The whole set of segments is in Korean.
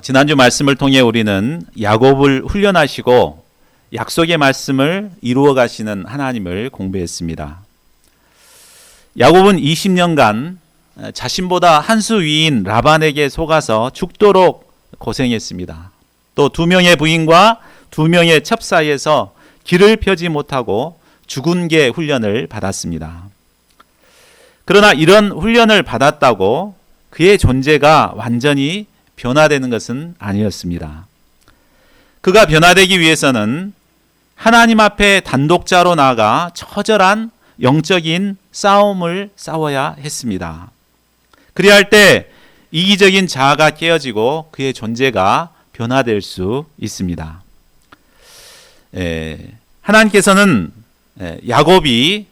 지난주 말씀을 통해 우리는 야곱을 훈련하시고 약속의 말씀을 이루어 가시는 하나님을 공부했습니다. 야곱은 20년간 자신보다 한 수 위인 라반에게 속아서 죽도록 고생했습니다. 또 2명의 부인과 2명의 첩 사이에서 길을 펴지 못하고 죽은 개 훈련을 받았습니다. 그러나 이런 훈련을 받았다고 그의 존재가 완전히 변화되는 것은 아니었습니다. 그가 변화되기 위해서는 하나님 앞에 단독자로 나아가 처절한 영적인 싸움을 싸워야 했습니다. 그리야 할 때 이기적인 자아가 깨어지고 그의 존재가 변화될 수 있습니다. 하나님께서는 야곱이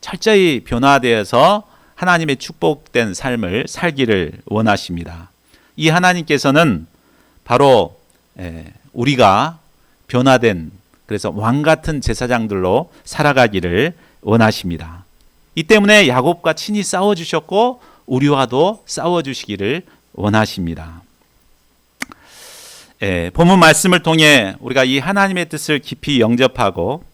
철저히 변화되어서 하나님의 축복된 삶을 살기를 원하십니다. 이 하나님께서는 바로 우리가 변화된, 그래서 왕같은 제사장들로 살아가기를 원하십니다. 이 때문에 야곱과 친히 싸워주셨고 우리와도 싸워주시기를 원하십니다. 본문 말씀을 통해 우리가 이 하나님의 뜻을 깊이 영접하고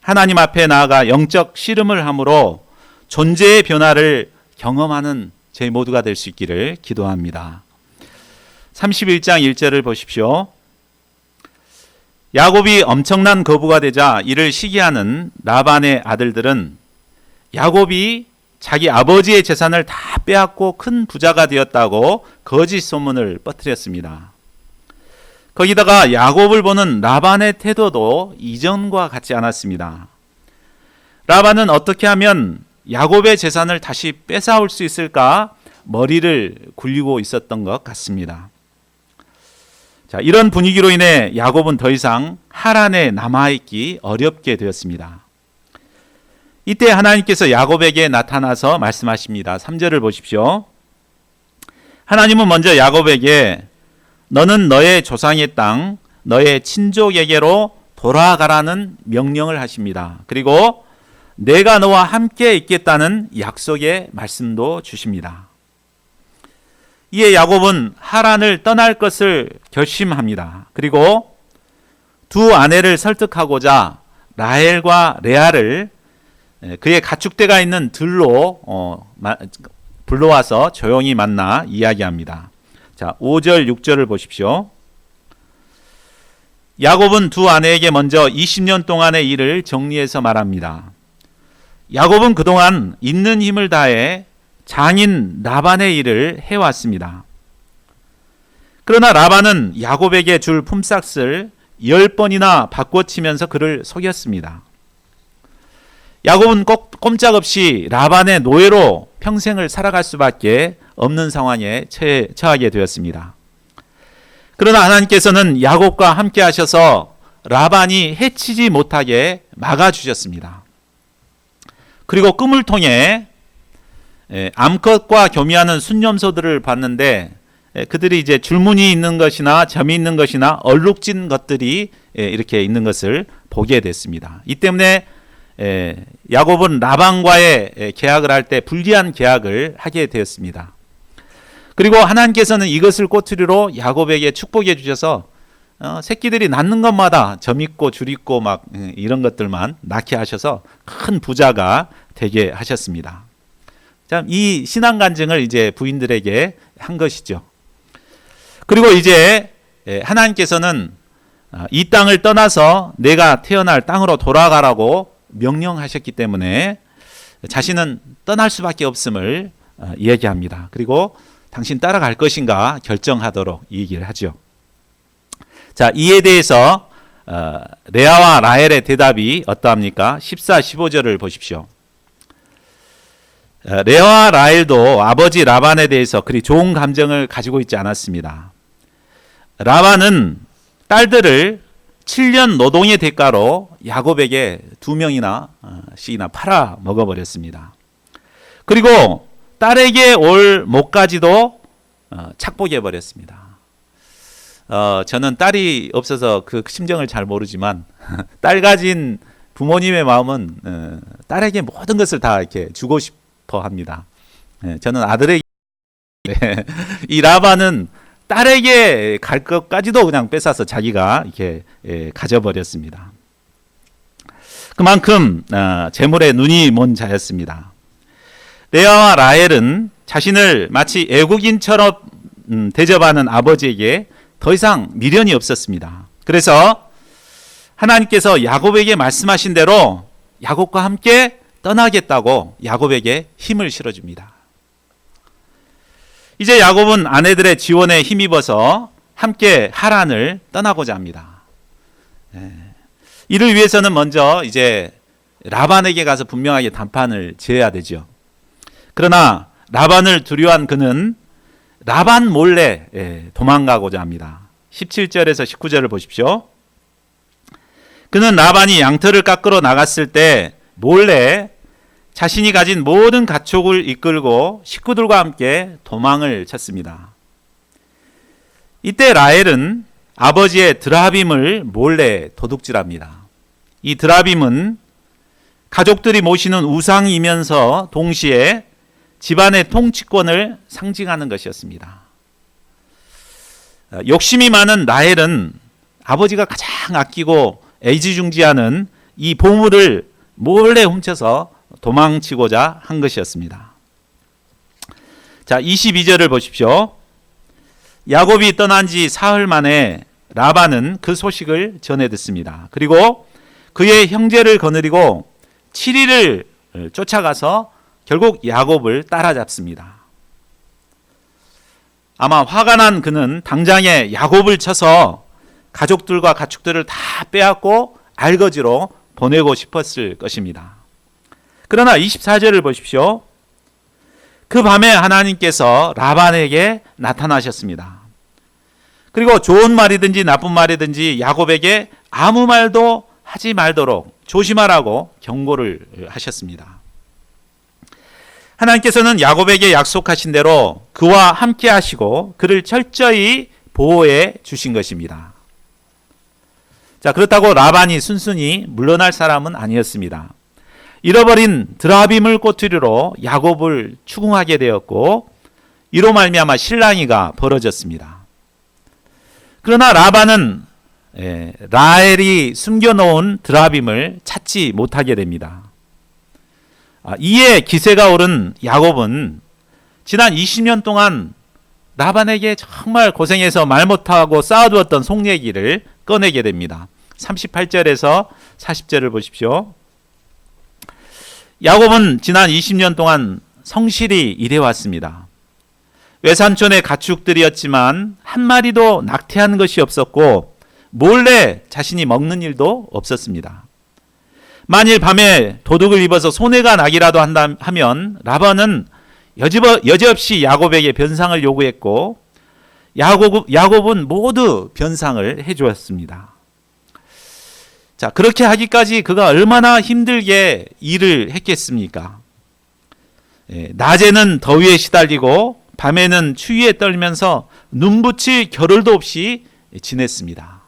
하나님 앞에 나아가 영적 씨름을 함으로 존재의 변화를 경험하는 저희 모두가 될 수 있기를 기도합니다. 31장 1절을 보십시오. 야곱이 엄청난 거부가 되자 이를 시기하는 라반의 아들들은 야곱이 자기 아버지의 재산을 다 빼앗고 큰 부자가 되었다고 거짓 소문을 퍼뜨렸습니다. 거기다가 야곱을 보는 라반의 태도도 이전과 같지 않았습니다. 라반은 어떻게 하면 야곱의 재산을 다시 뺏어올 수 있을까 머리를 굴리고 있었던 것 같습니다. 자, 이런 분위기로 인해 야곱은 더 이상 하란에 남아있기 어렵게 되었습니다. 이때 하나님께서 야곱에게 나타나서 말씀하십니다. 3절을 보십시오. 하나님은 먼저 야곱에게 너는 너의 조상의 땅, 너의 친족에게로 돌아가라는 명령을 하십니다. 그리고 내가 너와 함께 있겠다는 약속의 말씀도 주십니다. 이에 야곱은 하란을 떠날 것을 결심합니다. 그리고 두 아내를 설득하고자 라헬과 레아를 그의 가축대가 있는 들로 불러와서 조용히 만나 이야기합니다. 자, 5절, 6절을 보십시오. 야곱은 두 아내에게 먼저 20년 동안의 일을 정리해서 말합니다. 야곱은 그동안 있는 힘을 다해 장인 라반의 일을 해왔습니다. 그러나 라반은 야곱에게 줄 품삯을 10번이나 바꿔치면서 그를 속였습니다. 야곱은 꼼짝없이 라반의 노예로 평생을 살아갈 수밖에 없는 상황에 처하게 되었습니다. 그러나 하나님께서는 야곱과 함께 하셔서 라반이 해치지 못하게 막아주셨습니다. 그리고 꿈을 통해 암컷과 교미하는 순념소들을 봤는데 그들이 이제 줄무늬 있는 것이나 점이 있는 것이나 얼룩진 것들이 이렇게 있는 것을 보게 됐습니다. 이 때문에 야곱은 라반과의 계약을 할 때 불리한 계약을 하게 되었습니다. 그리고 하나님께서는 이것을 꼬투리로 야곱에게 축복해 주셔서 새끼들이 낳는 것마다 점 있고 줄 있고 막 이런 것들만 낳게 하셔서 큰 부자가 되게 하셨습니다. 자, 이 신앙 간증을 이제 부인들에게 한 것이죠. 그리고 이제 하나님께서는 이 땅을 떠나서 내가 태어날 땅으로 돌아가라고 명령하셨기 때문에 자신은 떠날 수밖에 없음을 얘기합니다. 그리고 당신 따라갈 것인가 결정하도록 얘기를 하죠. 자, 이에 대해서 레아와 라헬의 대답이 어떠합니까? 14, 15절을 보십시오. 레아와 라헬도 아버지 라반에 대해서 그리 좋은 감정을 가지고 있지 않았습니다. 라반은 딸들을 7년 노동의 대가로 야곱에게 2명이나 팔아 먹어버렸습니다. 그리고 딸에게 올 목까지도 착복해버렸습니다. 저는 딸이 없어서 그 심정을 잘 모르지만 딸 가진 부모님의 마음은 딸에게 모든 것을 다 이렇게 주고 싶어 합니다. 저는 아들에게 이 라반은 딸에게 갈 것까지도 그냥 뺏어서 자기가 이렇게 가져버렸습니다. 그만큼 재물에 눈이 먼 자였습니다. 레아와 라헬은 자신을 마치 애국인처럼 대접하는 아버지에게 더 이상 미련이 없었습니다. 그래서 하나님께서 야곱에게 말씀하신 대로 야곱과 함께 떠나겠다고 야곱에게 힘을 실어줍니다. 이제 야곱은 아내들의 지원에 힘입어서 함께 하란을 떠나고자 합니다. 이를 위해서는 먼저 이제 라반에게 가서 분명하게 단판을 지어야 되죠. 그러나 라반을 두려워한 그는 라반 몰래 도망가고자 합니다. 17절에서 19절을 보십시오. 그는 라반이 양털을 깎으러 나갔을 때 몰래 자신이 가진 모든 가축을 이끌고 식구들과 함께 도망을 쳤습니다. 이때 라헬은 아버지의 드라빔을 몰래 도둑질합니다. 이 드라빔은 가족들이 모시는 우상이면서 동시에 집안의 통치권을 상징하는 것이었습니다. 욕심이 많은 라헬은 아버지가 가장 아끼고 애지중지하는 이 보물을 몰래 훔쳐서 도망치고자 한 것이었습니다. 자, 22절을 보십시오. 야곱이 떠난 지 사흘 만에 라반은 그 소식을 전해 듣습니다. 그리고 그의 형제를 거느리고 7일을 쫓아가서 결국 야곱을 따라잡습니다. 아마 화가 난 그는 당장에 야곱을 쳐서 가족들과 가축들을 다 빼앗고 알거지로 보내고 싶었을 것입니다. 그러나 24절을 보십시오. 그 밤에 하나님께서 라반에게 나타나셨습니다. 그리고 좋은 말이든지 나쁜 말이든지 야곱에게 아무 말도 하지 말도록 조심하라고 경고를 하셨습니다. 하나님께서는 야곱에게 약속하신 대로 그와 함께 하시고 그를 철저히 보호해 주신 것입니다. 자, 그렇다고 라반이 순순히 물러날 사람은 아니었습니다. 잃어버린 드라빔을 꼬투리로 야곱을 추궁하게 되었고 이로 말미암아 실랑이가 벌어졌습니다. 그러나 라반은 라헬이 숨겨놓은 드라빔을 찾지 못하게 됩니다. 이에 기세가 오른 야곱은 지난 20년 동안 라반에게 정말 고생해서 말 못하고 쌓아두었던 속 얘기를 꺼내게 됩니다. 38절에서 40절을 보십시오. 야곱은 지난 20년 동안 성실히 일해왔습니다. 외삼촌의 가축들이었지만 한 마리도 낙태한 것이 없었고 몰래 자신이 먹는 일도 없었습니다. 만일 밤에 도둑을 입어서 손해가 나기라도 하면 라반은 여지없이 야곱에게 변상을 요구했고 야곱은 모두 변상을 해주었습니다. 자, 그렇게 하기까지 그가 얼마나 힘들게 일을 했겠습니까? 낮에는 더위에 시달리고 밤에는 추위에 떨면서 눈붙일 겨를도 없이 지냈습니다.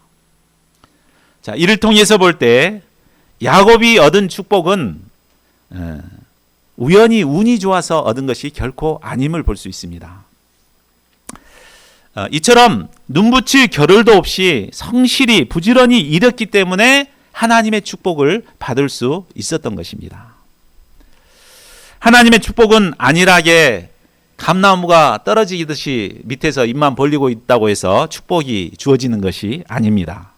자, 이를 통해서 볼 때 야곱이 얻은 축복은 우연히 운이 좋아서 얻은 것이 결코 아님을 볼 수 있습니다. 이처럼 눈붙일 겨를도 없이 성실히 부지런히 일했기 때문에 하나님의 축복을 받을 수 있었던 것입니다. 하나님의 축복은 안일하게 감나무가 떨어지듯이 밑에서 입만 벌리고 있다고 해서 축복이 주어지는 것이 아닙니다.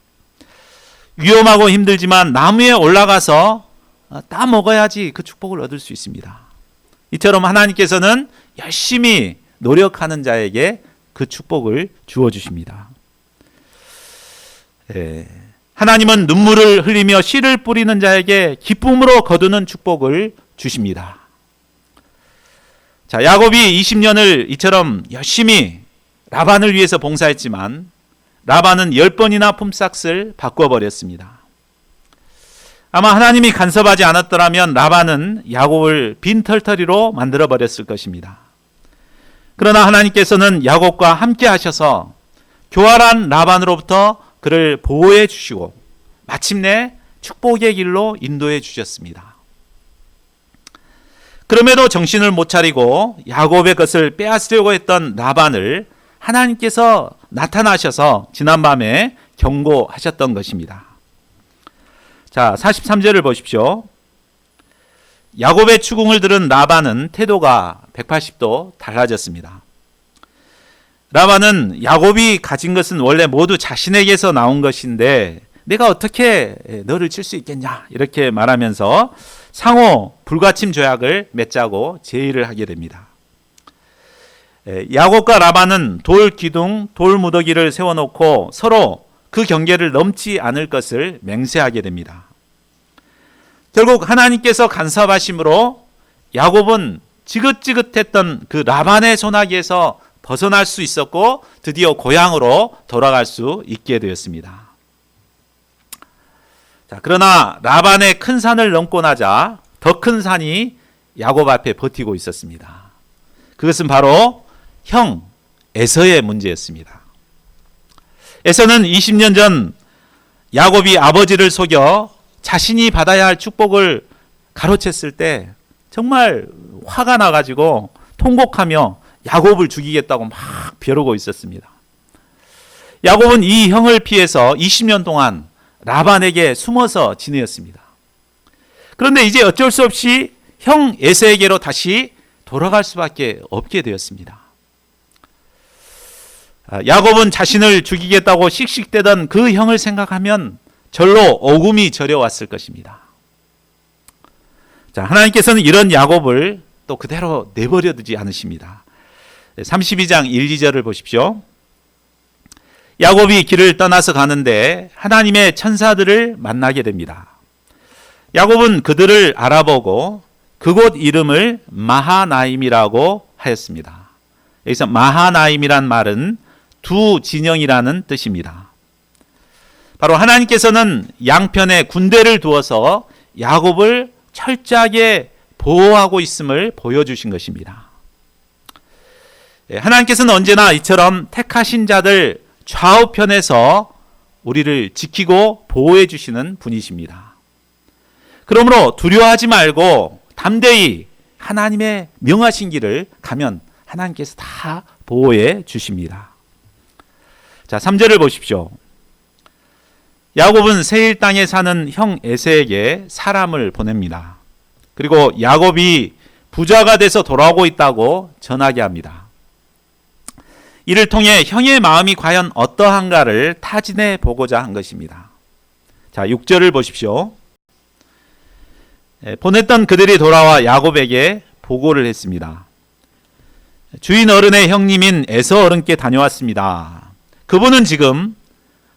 위험하고 힘들지만 나무에 올라가서 따 먹어야지 그 축복을 얻을 수 있습니다. 이처럼 하나님께서는 열심히 노력하는 자에게 그 축복을 주어주십니다. 하나님은 눈물을 흘리며 씨를 뿌리는 자에게 기쁨으로 거두는 축복을 주십니다. 자, 야곱이 20년을 이처럼 열심히 라반을 위해서 봉사했지만 라반은 10번이나 품삯을 바꿔버렸습니다. 아마 하나님이 간섭하지 않았더라면 라반은 야곱을 빈털터리로 만들어버렸을 것입니다. 그러나 하나님께서는 야곱과 함께 하셔서 교활한 라반으로부터 그를 보호해 주시고 마침내 축복의 길로 인도해 주셨습니다. 그럼에도 정신을 못 차리고 야곱의 것을 빼앗으려고 했던 라반을 하나님께서 나타나셔서 지난밤에 경고하셨던 것입니다. 자, 43절을 보십시오. 야곱의 추궁을 들은 라반은 태도가 180도 달라졌습니다. 라반은 야곱이 가진 것은 원래 모두 자신에게서 나온 것인데 내가 어떻게 너를 칠 수 있겠냐 이렇게 말하면서 상호 불가침 조약을 맺자고 제의를 하게 됩니다. 야곱과 라반은 돌 기둥, 돌 무더기를 세워놓고 서로 그 경계를 넘지 않을 것을 맹세하게 됩니다. 결국 하나님께서 간섭하심으로 야곱은 지긋지긋했던 그 라반의 손아귀에서 벗어날 수 있었고 드디어 고향으로 돌아갈 수 있게 되었습니다. 자, 그러나 라반의 큰 산을 넘고 나자 더 큰 산이 야곱 앞에 버티고 있었습니다. 그것은 바로 형 에서의 문제였습니다. 에서는 20년 전 야곱이 아버지를 속여 자신이 받아야 할 축복을 가로챘을 때 정말 화가 나가지고 통곡하며 야곱을 죽이겠다고 막 벼르고 있었습니다. 야곱은 이 형을 피해서 20년 동안 라반에게 숨어서 지내었습니다. 그런데 이제 어쩔 수 없이 형 에서에게로 다시 돌아갈 수밖에 없게 되었습니다. 야곱은 자신을 죽이겠다고 씩씩대던 그 형을 생각하면 절로 오금이 저려왔을 것입니다. 자, 하나님께서는 이런 야곱을 또 그대로 내버려 두지 않으십니다. 32장 1, 2절을 보십시오. 야곱이 길을 떠나서 가는데 하나님의 천사들을 만나게 됩니다. 야곱은 그들을 알아보고 그곳 이름을 마하나임이라고 하였습니다. 여기서 마하나임이란 말은 두 진영이라는 뜻입니다. 바로 하나님께서는 양편에 군대를 두어서 야곱을 철저하게 보호하고 있음을 보여주신 것입니다. 하나님께서는 언제나 이처럼 택하신 자들 좌우편에서 우리를 지키고 보호해 주시는 분이십니다. 그러므로 두려워하지 말고 담대히 하나님의 명하신 길을 가면 하나님께서 다 보호해 주십니다. 자, 3절을 보십시오. 야곱은 세일 땅에 사는 형 에서에게 사람을 보냅니다. 그리고 야곱이 부자가 돼서 돌아오고 있다고 전하게 합니다. 이를 통해 형의 마음이 과연 어떠한가를 타진해 보고자 한 것입니다. 자, 6절을 보십시오. 보냈던 그들이 돌아와 야곱에게 보고를 했습니다. 주인 어른의 형님인 에서 어른께 다녀왔습니다. 그분은 지금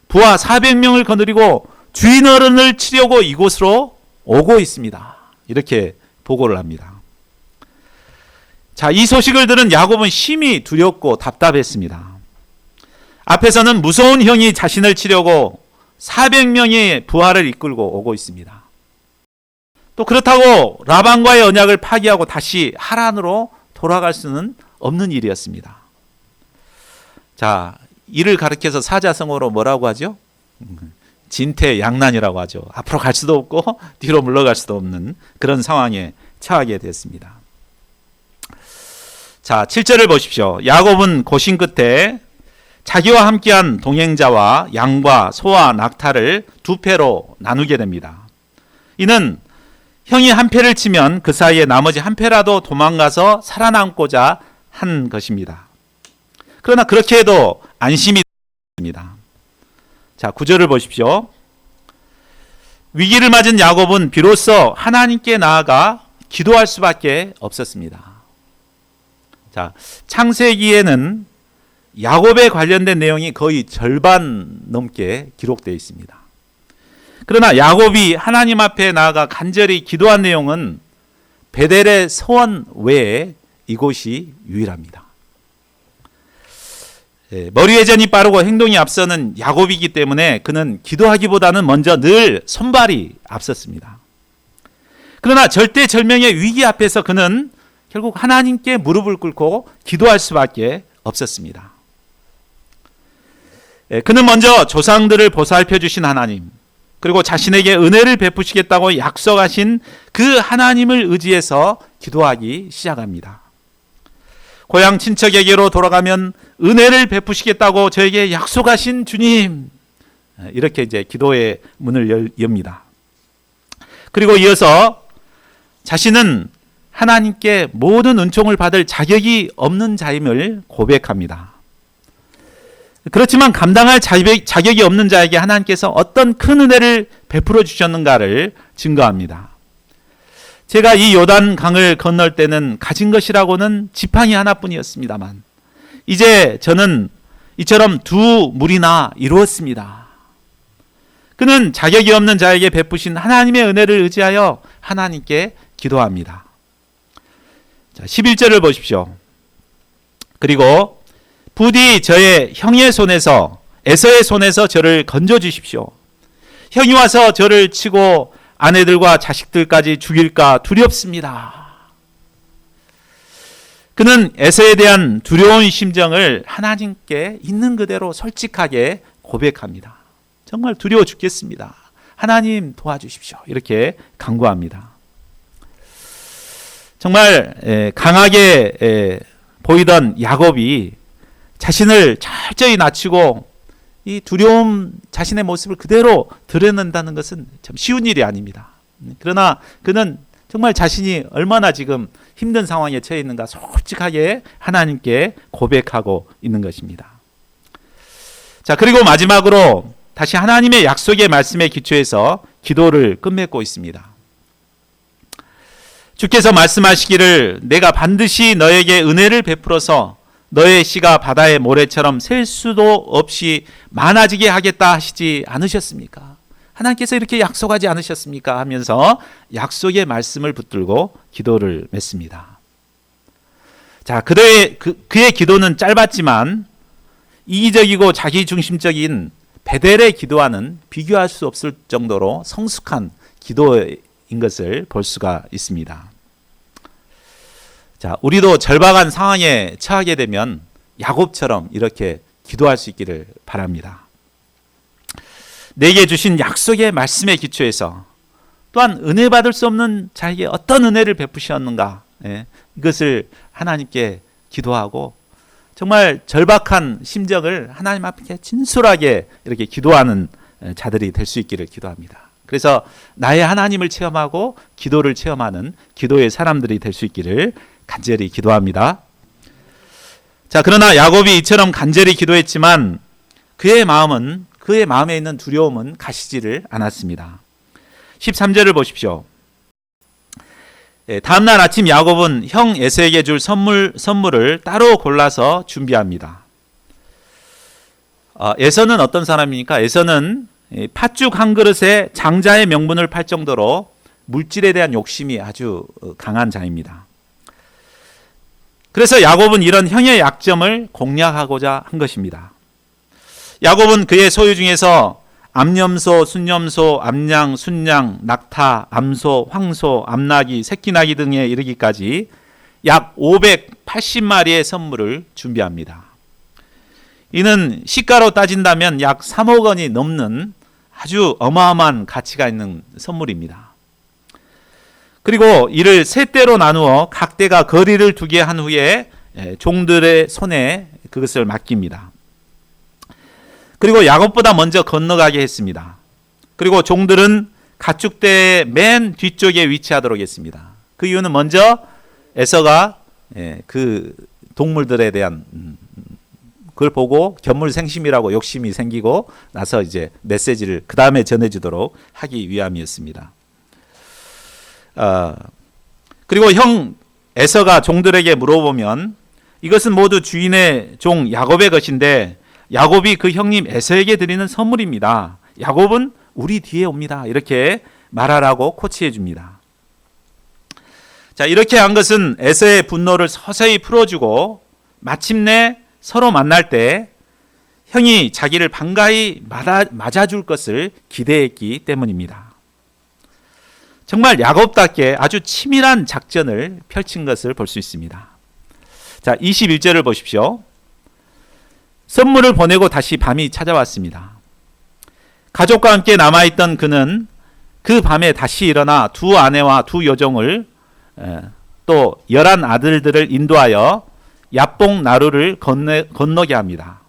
부하 400명을 거느리고 주인 어른을 치려고 이곳으로 오고 있습니다. 이렇게 보고를 합니다. 자, 이 소식을 들은 야곱은 심히 두렵고 답답했습니다. 앞에서는 무서운 형이 자신을 치려고 400명의 부하를 이끌고 오고 있습니다. 또 그렇다고 라반과의 언약을 파기하고 다시 하란으로 돌아갈 수는 없는 일이었습니다. 자, 이를 가리켜서 사자성어로 뭐라고 하죠? 진퇴양난이라고 하죠. 앞으로 갈 수도 없고 뒤로 물러갈 수도 없는 그런 상황에 처하게 됐습니다. 자, 7절을 보십시오. 야곱은 고심 끝에 자기와 함께한 동행자와 양과 소와 낙타를 두 패로 나누게 됩니다. 이는 형이 한 패를 치면 그 사이에 나머지 한 패라도 도망가서 살아남고자 한 것입니다. 그러나 그렇게 해도 안심이 됩니다. 자, 9절을 보십시오. 위기를 맞은 야곱은 비로소 하나님께 나아가 기도할 수밖에 없었습니다. 자, 창세기에는 야곱에 관련된 내용이 거의 절반 넘게 기록되어 있습니다. 그러나 야곱이 하나님 앞에 나아가 간절히 기도한 내용은 베델의 서원 외에 이곳이 유일합니다. 머리 회전이 빠르고 행동이 앞서는 야곱이기 때문에 그는 기도하기보다는 먼저 늘 손발이 앞섰습니다. 그러나 절대절명의 위기 앞에서 그는 결국 하나님께 무릎을 꿇고 기도할 수밖에 없었습니다. 그는 먼저 조상들을 보살펴 주신 하나님, 그리고 자신에게 은혜를 베푸시겠다고 약속하신 그 하나님을 의지해서 기도하기 시작합니다. 고향 친척에게로 돌아가면 은혜를 베푸시겠다고 저에게 약속하신 주님. 이렇게 이제 기도의 문을 엽니다. 그리고 이어서 자신은 하나님께 모든 은총을 받을 자격이 없는 자임을 고백합니다. 그렇지만 감당할 자격이 없는 자에게 하나님께서 어떤 큰 은혜를 베풀어 주셨는가를 증거합니다. 제가 이 요단 강을 건널 때는 가진 것이라고는 지팡이 하나뿐이었습니다만 이제 저는 이처럼 두 물이나 이루었습니다. 그는 자격이 없는 자에게 베푸신 하나님의 은혜를 의지하여 하나님께 기도합니다. 자, 11절을 보십시오. 그리고 부디 저의 형의 손에서 에서의 손에서 저를 건져 주십시오. 형이 와서 저를 치고 아내들과 자식들까지 죽일까 두렵습니다. 그는 에서에 대한 두려운 심정을 하나님께 있는 그대로 솔직하게 고백합니다. 정말 두려워 죽겠습니다. 하나님 도와주십시오. 이렇게 간구합니다. 정말 강하게 보이던 야곱이 자신을 철저히 낮추고 이 두려움 자신의 모습을 그대로 드러낸다는 것은 참 쉬운 일이 아닙니다. 그러나 그는 정말 자신이 얼마나 지금 힘든 상황에 처해 있는가 솔직하게 하나님께 고백하고 있는 것입니다. 자, 그리고 마지막으로 다시 하나님의 약속의 말씀에 기초해서 기도를 끝맺고 있습니다. 주께서 말씀하시기를 내가 반드시 너에게 은혜를 베풀어서 너의 씨가 바다의 모래처럼 셀 수도 없이 많아지게 하겠다 하시지 않으셨습니까? 하나님께서 이렇게 약속하지 않으셨습니까? 하면서 약속의 말씀을 붙들고 기도를 맺습니다. 자, 그의 기도는 짧았지만 이기적이고 자기중심적인 베델의 기도와는 비교할 수 없을 정도로 성숙한 기도인 것을 볼 수가 있습니다. 자, 우리도 절박한 상황에 처하게 되면 야곱처럼 이렇게 기도할 수 있기를 바랍니다. 내게 주신 약속의 말씀에 기초해서 또한 은혜 받을 수 없는 자에게 어떤 은혜를 베푸셨는가, 이것을 하나님께 기도하고 정말 절박한 심정을 하나님 앞에 진솔하게 이렇게 기도하는 자들이 될 수 있기를 기도합니다. 그래서 나의 하나님을 체험하고 기도를 체험하는 기도의 사람들이 될 수 있기를 간절히 기도합니다. 자, 그러나 야곱이 이처럼 간절히 기도했지만 그의 마음에 있는 두려움은 가시지를 않았습니다. 13절을 보십시오. 다음날 아침 야곱은 형 에서에게 줄 선물을 따로 골라서 준비합니다. 에서는 어떤 사람입니까? 에서는 팥죽 한 그릇에 장자의 명분을 팔 정도로 물질에 대한 욕심이 아주 강한 자입니다. 그래서 야곱은 이런 형의 약점을 공략하고자 한 것입니다. 야곱은 그의 소유 중에서 암염소, 순염소, 암양, 순양, 낙타, 암소, 황소, 암나귀, 새끼나귀 등에 이르기까지 약 580마리의 선물을 준비합니다. 이는 시가로 따진다면 약 3억 원이 넘는 아주 어마어마한 가치가 있는 선물입니다. 그리고 이를 세 떼로 나누어 각 떼가 거리를 두게 한 후에 종들의 손에 그것을 맡깁니다. 그리고 야곱보다 먼저 건너가게 했습니다. 그리고 종들은 가축대의 맨 뒤쪽에 위치하도록 했습니다. 그 이유는 먼저 에서가 그 동물들에 대한 그걸 보고 견물생심이라고 욕심이 생기고 나서 이제 메시지를 그 다음에 전해주도록 하기 위함이었습니다. 그리고 형 에서가 종들에게 물어보면 이것은 모두 주인의 종 야곱의 것인데 야곱이 그 형님 에서에게 드리는 선물입니다. 야곱은 우리 뒤에 옵니다. 이렇게 말하라고 코치해 줍니다. 자, 이렇게 한 것은 에서의 분노를 서서히 풀어주고 마침내 서로 만날 때 형이 자기를 반가이 맞아줄 것을 기대했기 때문입니다. 정말 야곱답게 아주 치밀한 작전을 펼친 것을 볼 수 있습니다. 자, 21절을 보십시오. 선물을 보내고 다시 밤이 찾아왔습니다. 가족과 함께 남아있던 그는 그 밤에 다시 일어나 두 아내와 두 여종을 또 11 아들들을 인도하여 야복 나루를 건너게 합니다.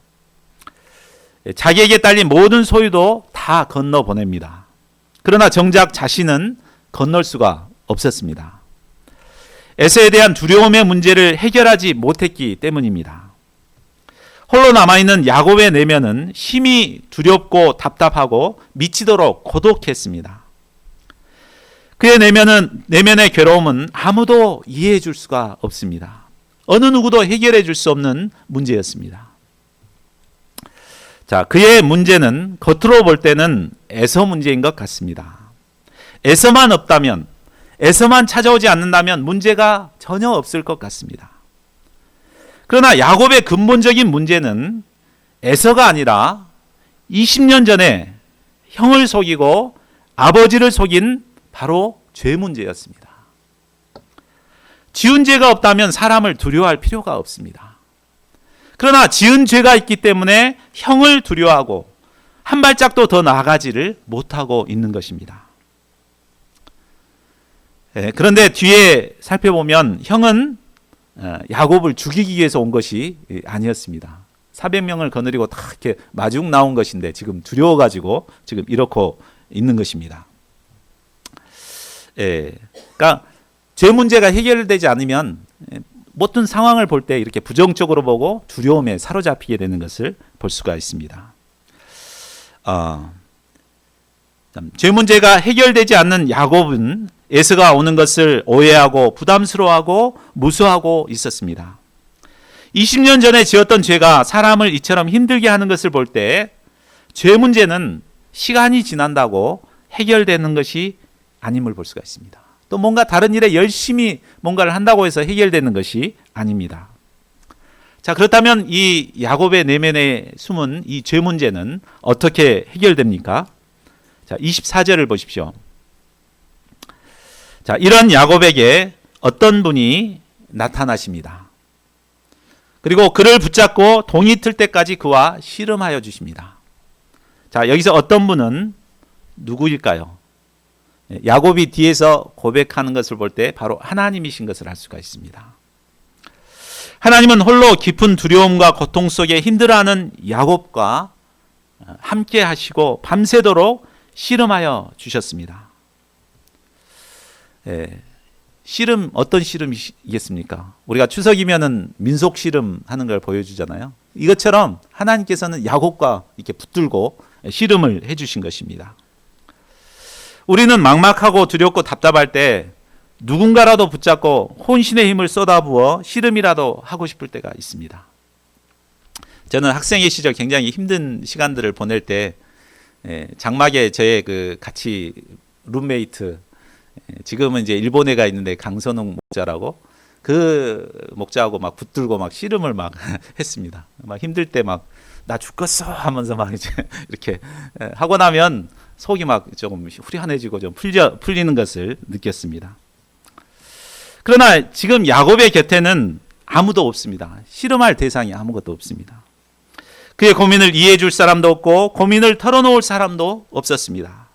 자기에게 딸린 모든 소유도 다 건너 보냅니다. 그러나 정작 자신은 건널 수가 없었습니다. 에서에 대한 두려움의 문제를 해결하지 못했기 때문입니다. 홀로 남아있는 야곱의 내면은 심히 두렵고 답답하고 미치도록 고독했습니다. 그의 내면의 괴로움은 아무도 이해해 줄 수가 없습니다. 어느 누구도 해결해 줄 수 없는 문제였습니다. 자, 그의 문제는 겉으로 볼 때는 에서 문제인 것 같습니다. 에서만 없다면, 에서만 찾아오지 않는다면 문제가 전혀 없을 것 같습니다. 그러나 야곱의 근본적인 문제는 에서가 아니라 20년 전에 형을 속이고 아버지를 속인 바로 죄 문제였습니다. 지은 죄가 없다면 사람을 두려워할 필요가 없습니다. 그러나 지은 죄가 있기 때문에 형을 두려워하고 한 발짝도 더 나아가지를 못하고 있는 것입니다. 그런데 뒤에 살펴보면 형은 야곱을 죽이기 위해서 온 것이 아니었습니다. 400명을 거느리고 다 이렇게 마중 나온 것인데 지금 두려워가지고 지금 이렇고 있는 것입니다. 그러니까 죄 문제가 해결되지 않으면 모든 상황을 볼 때 이렇게 부정적으로 보고 두려움에 사로잡히게 되는 것을 볼 수가 있습니다. 죄 문제가 해결되지 않는 야곱은 에서가 오는 것을 오해하고 부담스러워하고 무서워하고 있었습니다. 20년 전에 지었던 죄가 사람을 이처럼 힘들게 하는 것을 볼 때 죄 문제는 시간이 지난다고 해결되는 것이 아님을 볼 수가 있습니다. 또 뭔가 다른 일에 열심히 뭔가를 한다고 해서 해결되는 것이 아닙니다. 자, 그렇다면 이 야곱의 내면에 숨은 이 죄 문제는 어떻게 해결됩니까? 자, 24절을 보십시오. 자, 이런 야곱에게 어떤 분이 나타나십니다. 그리고 그를 붙잡고 동이 틀 때까지 그와 씨름하여 주십니다. 자, 여기서 어떤 분은 누구일까요? 야곱이 뒤에서 고백하는 것을 볼 때 바로 하나님이신 것을 알 수가 있습니다. 하나님은 홀로 깊은 두려움과 고통 속에 힘들어하는 야곱과 함께 하시고 밤새도록 씨름하여 주셨습니다. 씨름, 어떤 씨름이겠습니까? 우리가 추석이면은 민속 씨름 하는 걸 보여주잖아요. 이것처럼 하나님께서는 야곱과 이렇게 붙들고 씨름을 해주신 것입니다. 우리는 막막하고 두렵고 답답할 때 누군가라도 붙잡고 혼신의 힘을 쏟아부어 씨름이라도 하고 싶을 때가 있습니다. 저는 학생의 시절 굉장히 힘든 시간들을 보낼 때 장막에 저의 그 같이 룸메이트, 지금은 이제 일본에 가 있는데 강선웅 목자라고, 그 목자하고 막 붙들고 막 씨름을 막 했습니다. 막 힘들 때 막 나 죽겠어 하면서 막 이제 이렇게 하고 나면 속이 막 조금 후련해지고 좀 풀리는 것을 느꼈습니다. 그러나 지금 야곱의 곁에는 아무도 없습니다. 씨름할 대상이 아무것도 없습니다. 그의 고민을 이해해 줄 사람도 없고 고민을 털어놓을 사람도 없었습니다.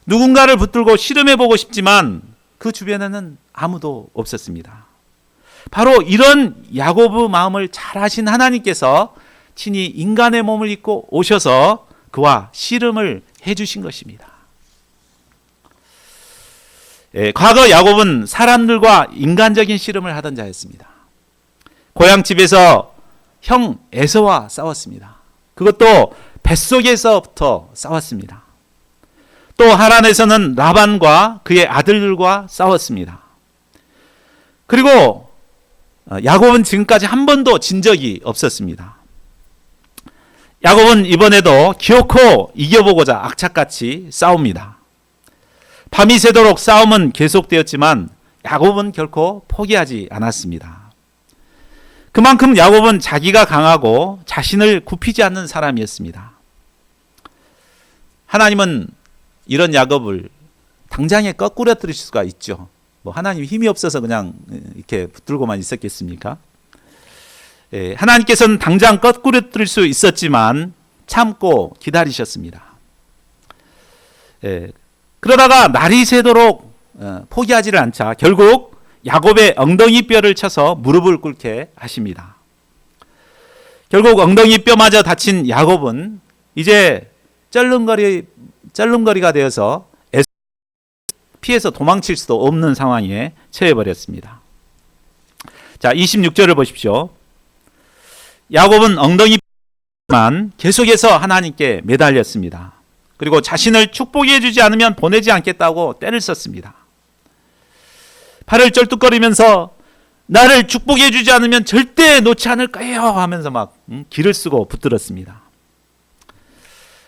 누군가를 붙들고 씨름해 보고 싶지만 그 주변에는 아무도 없었습니다. 바로 이런 야곱의 마음을 잘 아신 하나님께서 친히 인간의 몸을 입고 오셔서 그와 씨름을 해주신 것입니다. 과거 야곱은 사람들과 인간적인 씨름을 하던 자였습니다. 고향집에서 형 에서와 싸웠습니다. 그것도 뱃속에서부터 싸웠습니다. 또 하란에서는 라반과 그의 아들들과 싸웠습니다. 그리고 야곱은 지금까지 한 번도 진 적이 없었습니다. 야곱은 이번에도 기어코 이겨보고자 악착같이 싸웁니다. 밤이 새도록 싸움은 계속되었지만 야곱은 결코 포기하지 않았습니다. 그만큼 야곱은 자기가 강하고 자신을 굽히지 않는 사람이었습니다. 하나님은 이런 야곱을 당장에 거꾸러뜨릴 수가 있죠. 뭐 하나님 힘이 없어서 그냥 이렇게 붙들고만 있었겠습니까? 하나님께서는 당장 거꾸러뜨릴 수 있었지만 참고 기다리셨습니다. 그러다가 날이 새도록 포기하지를 않자 결국 야곱의 엉덩이 뼈를 쳐서 무릎을 꿇게 하십니다. 결국 엉덩이 뼈마저 다친 야곱은 이제 쩔름거리가 되어서 피해서 도망칠 수도 없는 상황에 처해버렸습니다. 자, 26절을 보십시오. 야곱은 엉덩이만 계속해서 하나님께 매달렸습니다. 그리고 자신을 축복해 주지 않으면 보내지 않겠다고 떼를 썼습니다. 팔을 쩔뚝거리면서 나를 축복해 주지 않으면 절대 놓지 않을 거예요 하면서 막 기를 쓰고 붙들었습니다.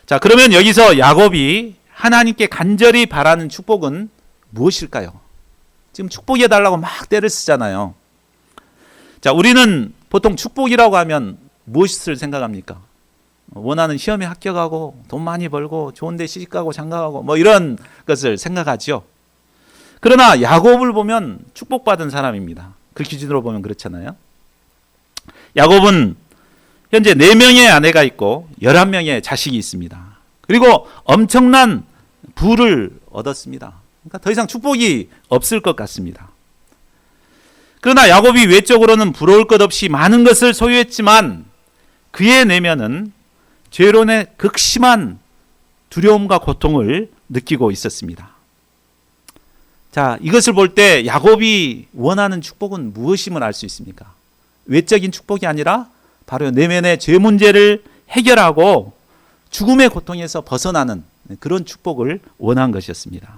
자, 그러면 여기서 야곱이 하나님께 간절히 바라는 축복은 무엇일까요? 지금 축복해 달라고 막 떼를 쓰잖아요. 자, 우리는 보통 축복이라고 하면 무엇을 생각합니까? 원하는 시험에 합격하고 돈 많이 벌고 좋은 데 시집가고 장가가고 뭐 이런 것을 생각하죠. 그러나 야곱을 보면 축복받은 사람입니다. 그 기준으로 보면 그렇잖아요. 야곱은 현재 4명의 아내가 있고 11명의 자식이 있습니다. 그리고 엄청난 부를 얻었습니다. 그러니까 더 이상 축복이 없을 것 같습니다. 그러나 야곱이 외적으로는 부러울 것 없이 많은 것을 소유했지만 그의 내면은 죄론의 극심한 두려움과 고통을 느끼고 있었습니다. 자, 이것을 볼 때 야곱이 원하는 축복은 무엇임을 알 수 있습니까? 외적인 축복이 아니라 바로 내면의 죄 문제를 해결하고 죽음의 고통에서 벗어나는 그런 축복을 원한 것이었습니다.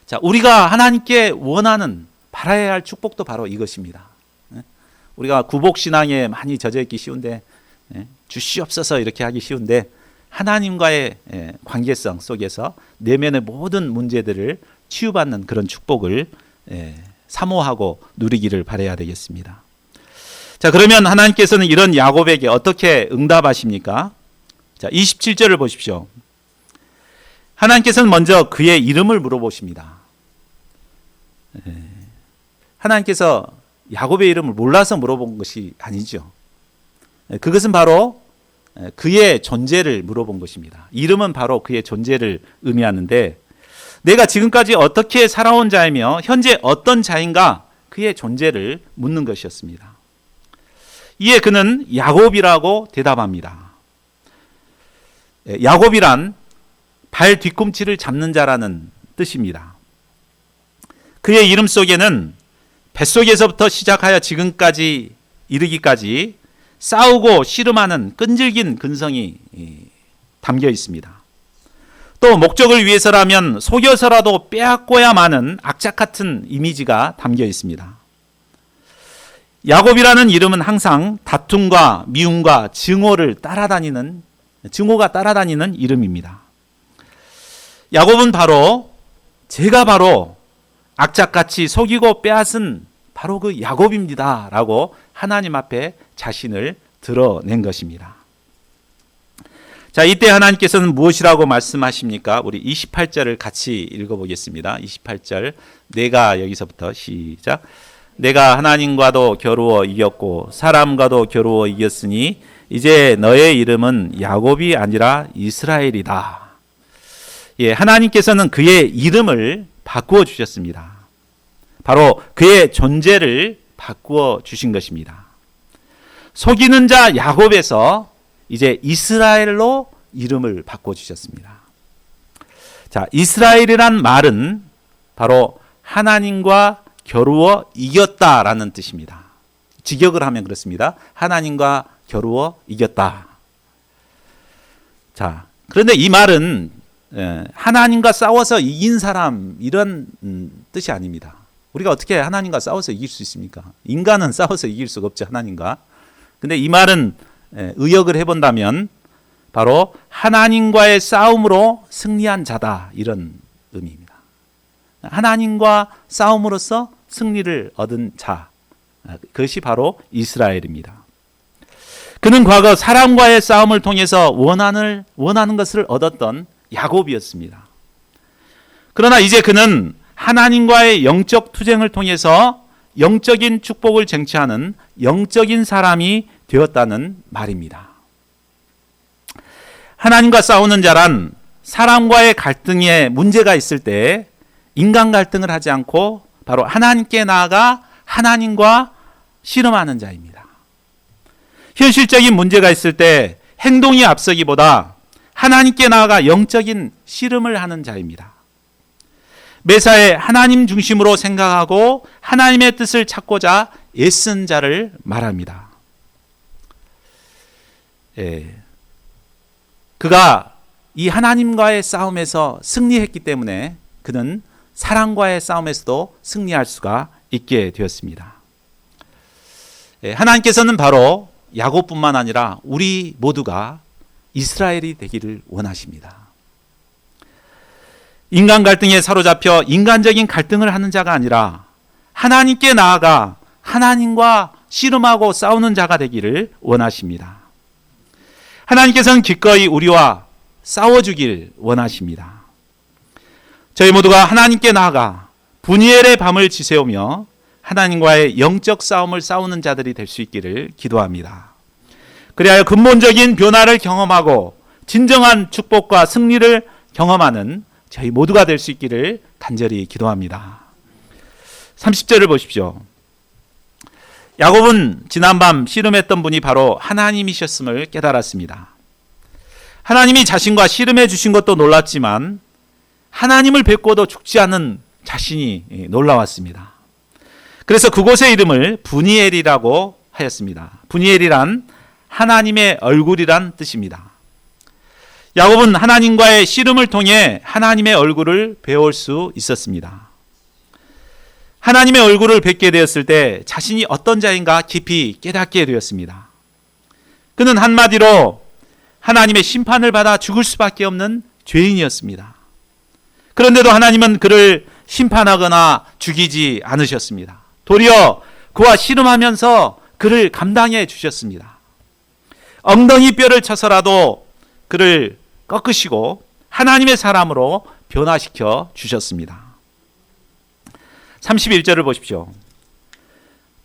자, 우리가 하나님께 원하는 바라야 할 축복도 바로 이것입니다. 우리가 구복신앙에 많이 젖어있기 쉬운데 주시옵소서 이렇게 하기 쉬운데 하나님과의 관계성 속에서 내면의 모든 문제들을 치유받는 그런 축복을 사모하고 누리기를 바라야 되겠습니다. 자, 그러면 하나님께서는 이런 야곱에게 어떻게 응답하십니까? 자, 27절을 보십시오. 하나님께서는 먼저 그의 이름을 물어보십니다. 하나님께서 야곱의 이름을 몰라서 물어본 것이 아니죠. 그것은 바로 그의 존재를 물어본 것입니다. 이름은 바로 그의 존재를 의미하는데 내가 지금까지 어떻게 살아온 자이며 현재 어떤 자인가 그의 존재를 묻는 것이었습니다. 이에 그는 야곱이라고 대답합니다. 야곱이란 발 뒤꿈치를 잡는 자라는 뜻입니다. 그의 이름 속에는 뱃속에서부터 시작하여 지금까지 이르기까지 싸우고 씨름하는 끈질긴 근성이 담겨 있습니다. 또 목적을 위해서라면 속여서라도 빼앗고야 마는 악착 같은 이미지가 담겨 있습니다. 야곱이라는 이름은 항상 다툼과 미움과 증오가 따라다니는 이름입니다. 야곱은 제가 바로 악착같이 속이고 빼앗은 바로 그 야곱입니다 라고 하나님 앞에 자신을 드러낸 것입니다. 자, 이때 하나님께서는 무엇이라고 말씀하십니까? 우리 28절을 같이 읽어보겠습니다. 28절 내가 여기서부터 시작. 내가 하나님과도 겨루어 이겼고 사람과도 겨루어 이겼으니 이제 너의 이름은 야곱이 아니라 이스라엘이다. 예, 하나님께서는 그의 이름을 바꾸어 주셨습니다. 바로 그의 존재를 바꾸어 주신 것입니다. 속이는 자 야곱에서 이제 이스라엘로 이름을 바꿔 주셨습니다. 자, 이스라엘이란 말은 바로 하나님과 겨루어 이겼다라는 뜻입니다. 직역을 하면 그렇습니다. 하나님과 겨루어 이겼다. 자, 그런데 이 말은 하나님과 싸워서 이긴 사람 이런 뜻이 아닙니다. 우리가 어떻게 하나님과 싸워서 이길 수 있습니까? 인간은 싸워서 이길 수가 없죠, 하나님과. 근데 이 말은 의역을 해본다면 바로 하나님과의 싸움으로 승리한 자다 이런 의미입니다. 하나님과 싸움으로써 승리를 얻은 자, 그것이 바로 이스라엘입니다. 그는 과거 사람과의 싸움을 통해서 원하는 것을 얻었던 야곱이었습니다. 그러나 이제 그는 하나님과의 영적 투쟁을 통해서 영적인 축복을 쟁취하는 영적인 사람이 되었다는 말입니다. 하나님과 싸우는 자란 사람과의 갈등에 문제가 있을 때 인간 갈등을 하지 않고 바로 하나님께 나아가 하나님과 씨름하는 자입니다. 현실적인 문제가 있을 때 행동이 앞서기보다 하나님께 나아가 영적인 씨름을 하는 자입니다. 매사에 하나님 중심으로 생각하고 하나님의 뜻을 찾고자 애쓴 자를 말합니다. 그가 이 하나님과의 싸움에서 승리했기 때문에 그는 사랑과의 싸움에서도 승리할 수가 있게 되었습니다. 하나님께서는 바로 야곱뿐만 아니라 우리 모두가 이스라엘이 되기를 원하십니다. 인간 갈등에 사로잡혀 인간적인 갈등을 하는 자가 아니라 하나님께 나아가 하나님과 씨름하고 싸우는 자가 되기를 원하십니다. 하나님께서는 기꺼이 우리와 싸워주길 원하십니다. 저희 모두가 하나님께 나아가 분이엘의 밤을 지새우며 하나님과의 영적 싸움을 싸우는 자들이 될 수 있기를 기도합니다. 그리하여 근본적인 변화를 경험하고 진정한 축복과 승리를 경험하는 저희 모두가 될 수 있기를 간절히 기도합니다. 30절을 보십시오. 야곱은 지난밤 씨름했던 분이 바로 하나님이셨음을 깨달았습니다. 하나님이 자신과 씨름해 주신 것도 놀랐지만 하나님을 뵙고도 죽지 않는 자신이 놀라웠습니다. 그래서 그곳의 이름을 분이엘이라고 하였습니다. 분이엘이란 하나님의 얼굴이란 뜻입니다. 야곱은 하나님과의 씨름을 통해 하나님의 얼굴을 배울 수 있었습니다. 하나님의 얼굴을 뵙게 되었을 때 자신이 어떤 자인가 깊이 깨닫게 되었습니다. 그는 한마디로 하나님의 심판을 받아 죽을 수밖에 없는 죄인이었습니다. 그런데도 하나님은 그를 심판하거나 죽이지 않으셨습니다. 도리어 그와 씨름하면서 그를 감당해 주셨습니다. 엉덩이 뼈를 쳐서라도 그를 꺾으시고 하나님의 사람으로 변화시켜 주셨습니다. 31절을 보십시오.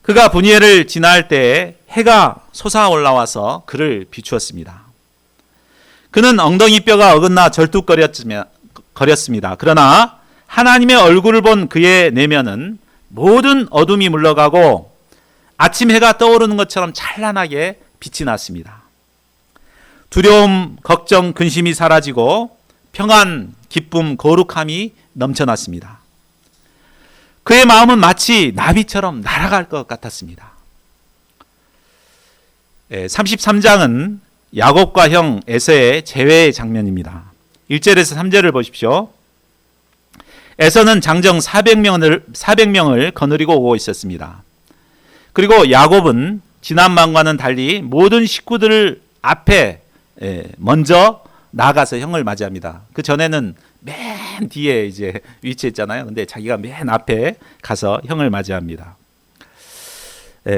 그가 분이엘을 지날 때에 해가 솟아 올라와서 그를 비추었습니다. 그는 엉덩이 뼈가 어긋나 절뚝거렸습니다. 그러나 하나님의 얼굴을 본 그의 내면은 모든 어둠이 물러가고 아침 해가 떠오르는 것처럼 찬란하게 빛이 났습니다. 두려움, 걱정, 근심이 사라지고 평안, 기쁨, 거룩함이 넘쳐났습니다. 그의 마음은 마치 나비처럼 날아갈 것 같았습니다. 33장은 야곱과 형 에서의 재회의 장면입니다. 1절에서 3절을 보십시오. 에서는 장정 400명을 거느리고 오고 있었습니다. 그리고 야곱은 지난밤과는 달리 모든 식구들 앞에 먼저 나가서 형을 맞이합니다. 그 전에는 맨 뒤에 이제 위치했잖아요. 근데 자기가 맨 앞에 가서 형을 맞이합니다.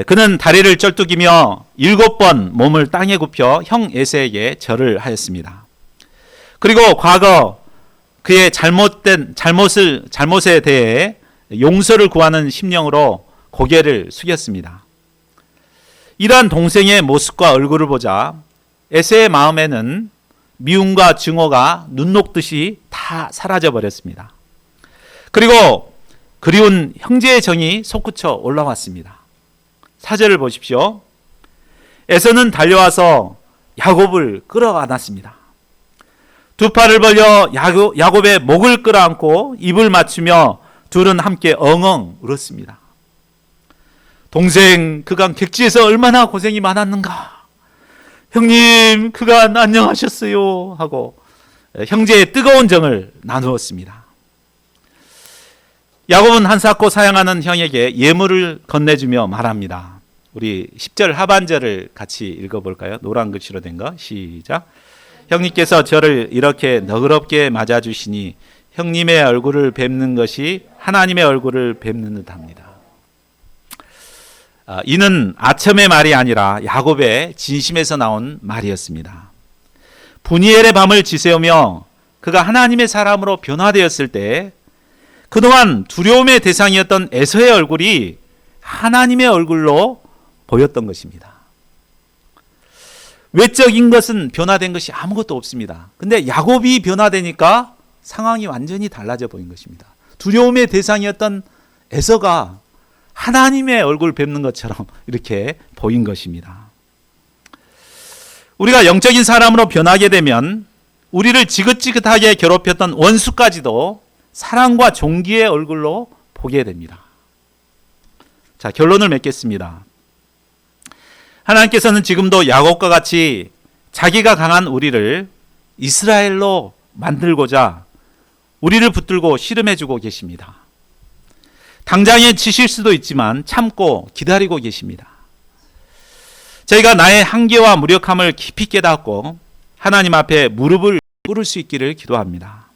그는 다리를 쩔뚝이며 7번 몸을 땅에 굽혀 형 에서에게 절을 하였습니다. 그리고 과거 그의 잘못에 대해 용서를 구하는 심령으로 고개를 숙였습니다. 이러한 동생의 모습과 얼굴을 보자 에서의 마음에는 미움과 증오가 눈 녹듯이 다 사라져 버렸습니다. 그리고 그리운 형제의 정이 솟구쳐 올라왔습니다. 4절을 보십시오. 에서는 달려와서 야곱을 끌어안았습니다. 두 팔을 벌려 야곱의 목을 끌어안고 입을 맞추며 둘은 함께 엉엉 울었습니다. 동생, 그간 객지에서 얼마나 고생이 많았는가. 형님, 그간 안녕하셨어요 하고 형제의 뜨거운 정을 나누었습니다. 야곱은 한사코 사양하는 형에게 예물을 건네주며 말합니다. 우리 10절 하반절을 같이 읽어볼까요? 노란 글씨로 된 거. 시작. 형님께서 저를 이렇게 너그럽게 맞아주시니 형님의 얼굴을 뵙는 것이 하나님의 얼굴을 뵙는 듯합니다. 이는 아첨의 말이 아니라 야곱의 진심에서 나온 말이었습니다. 분이엘의 밤을 지새우며 그가 하나님의 사람으로 변화되었을 때 그동안 두려움의 대상이었던 에서의 얼굴이 하나님의 얼굴로 보였던 것입니다. 외적인 것은 변화된 것이 아무것도 없습니다. 근데 야곱이 변화되니까 상황이 완전히 달라져 보인 것입니다. 두려움의 대상이었던 에서가 하나님의 얼굴 뵙는 것처럼 이렇게 보인 것입니다. 우리가 영적인 사람으로 변하게 되면 우리를 지긋지긋하게 괴롭혔던 원수까지도 사랑과 존귀의 얼굴로 보게 됩니다. 자, 결론을 맺겠습니다. 하나님께서는 지금도 야곱과 같이 자기가 강한 우리를 이스라엘로 만들고자 우리를 붙들고 씨름해주고 계십니다. 당장에 치실 수도 있지만 참고 기다리고 계십니다. 저희가 나의 한계와 무력함을 깊이 깨닫고 하나님 앞에 무릎을 꿇을 수 있기를 기도합니다.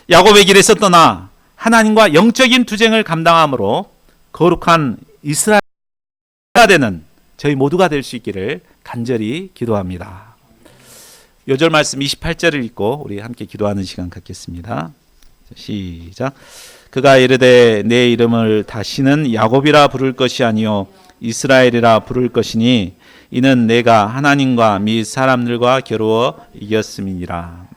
야곱의 길에서 떠나 하나님과 영적인 투쟁을 감당함으로 거룩한 이스라엘가 되는 저희 모두가 될 수 있기를 간절히 기도합니다. 요절 말씀 28절을 읽고 우리 함께 기도하는 시간 갖겠습니다. 시작. 그가 이르되 내 이름을 다시는 야곱이라 부를 것이 아니요 이스라엘이라 부를 것이니 이는 내가 하나님과 및 사람들과 겨루어 이겼음이니라.